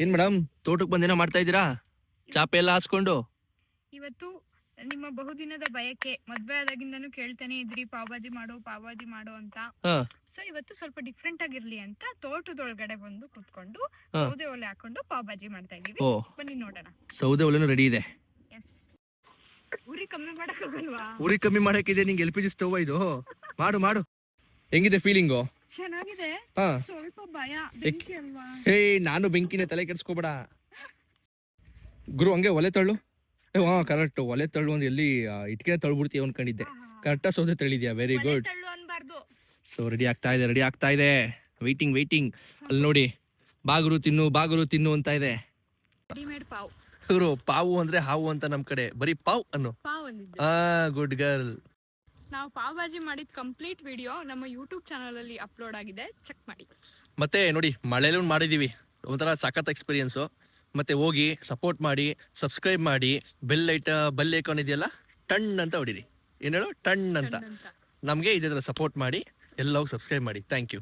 ಏನ್ ಮೇಡಮ್ ತೋಟಕ್ಕೆ ಬಂದೇನೋ ಮಾಡ್ತಾ ಇದ್ದೀರಾ? ಚಾಪೆ ಎಲ್ಲ ಹಾಸ್ಕೊಂಡು. ಇವತ್ತು ನಿಮ್ಮ ಬಹುದಿನದ ಬಯಕೆ, ಮದ್ವೆ ಆದಾಗಿಂದನೂ ಕೇಳ್ತಾನೆ ಇದ್ರಿ ಪಾವ್ ಭಾಜಿ ಮಾಡು ಅಂತ. ಸೊ ಇವತ್ತು ಸ್ವಲ್ಪ ಡಿಫ್ರೆಂಟ್ ಆಗಿರ್ಲಿ ಅಂತ ತೋಟದೊಳಗಡೆ ಬಂದು ಕುತ್ಕೊಂಡು ಸೌದೆ ಒಲೆ ಹಾಕೊಂಡು ಪಾವ್ ಭಾಜಿ ಮಾಡ್ತಾ ಇದೀವಿ. ಬನ್ನಿ ನೋಡೋಣ. ಸೌದೆ ಒಲೆನೂ ರೆಡಿ ಇದೆ. ಉರಿ ಕಮ್ಮಿ ಮಾಡಕ್ ಹೋಗಲ್ವಾ? ಉರಿ ಕಮ್ಮಿ ಮಾಡಕ್ಕಿದೆ. ನಿಂಗೆ LPG ಸ್ಟವ್ ಇದು. ಮಾಡು ಮಾಡು. ಹೆಂಗಿದೆ ಫೀಲಿಂಗು? ಚೆನ್ನಾಗಿದೆ. ಸ್ವಲ್ಪ ಭಯ, ಬೆಂಕಿ ಅಲ್ವಾ? ಹೇ, ನಾನು ಬೆಂಕಿನೇ, ತಲೆ ಕೆಡ್ಸ್ಕೋಬೇಡ ಗುರು. ಹಂಗೆ ಒಲೆ ತಳ್ಳು. ಕರೆಕ್ಟ್, ಒಲೆ ತಳ್ಳು. ಒಂದು ಎಲ್ಲಿ ಇಟ್ಕೆ ತಳ್ಬಿಡ್ತೀಯ ಅನ್ಕೊಂಡಿದ್ದೆ. ಕರೆಕ್ಟಾ ಸೌದೆ ತಳ್ಳಿದ್ಯಾ? Very good. ಸೊ ರೆಡಿ ಆಗ್ತಾ ಇದೆ. ವೈಟಿಂಗ್. ಅಲ್ಲಿ ನೋಡಿ, ಬಾಗುರು ತಿನ್ನು ಅಂತ ಇದೆ. ಗುರು, ಪಾವು ಅಂದ್ರೆ ಹಾವು ಅಂತ ನಮ್ ಕಡೆ ಬರೀ ಪಾವ್ ಅನ್ನು. Good girl. ನಾವು ಪಾವ್ ಭಾಜಿ ಮಾಡಿದ ಕಂಪ್ಲೀಟ್ ವಿಡಿಯೋ ನಮ್ಮ ಯೂಟ್ಯೂಬ್ ಚಾನಲ್ ಅಲ್ಲಿ ಅಪ್ಲೋಡ್ ಆಗಿದೆ, ಚೆಕ್ ಮಾಡಿ. ಮತ್ತೆ ನೋಡಿ, ಮಳೆಲೂ ಮಾಡಿದೀವಿ. ಒಂಥರ ಸಖತ್ ಎಕ್ಸ್ಪೀರಿಯನ್ಸ್. ಮತ್ತೆ ಹೋಗಿ ಸಪೋರ್ಟ್ ಮಾಡಿ, ಸಬ್ಸ್ಕ್ರೈಬ್ ಮಾಡಿ, ಬೆಲ್ ಐಕಾನ್ ಇದೆಯಲ್ಲ, ಟಣ್ ಅಂತ ಹೊಡಿರಿ. ಏನ್ ಹೇಳು? ಟಣ್ ಅಂತ. ನಮ್ಗೆ ಇದ್ರ ಸಪೋರ್ಟ್ ಮಾಡಿ, ಎಲ್ಲ ಹೋಗಿ ಸಬ್ಸ್ಕ್ರೈಬ್ ಮಾಡಿ. Thank you.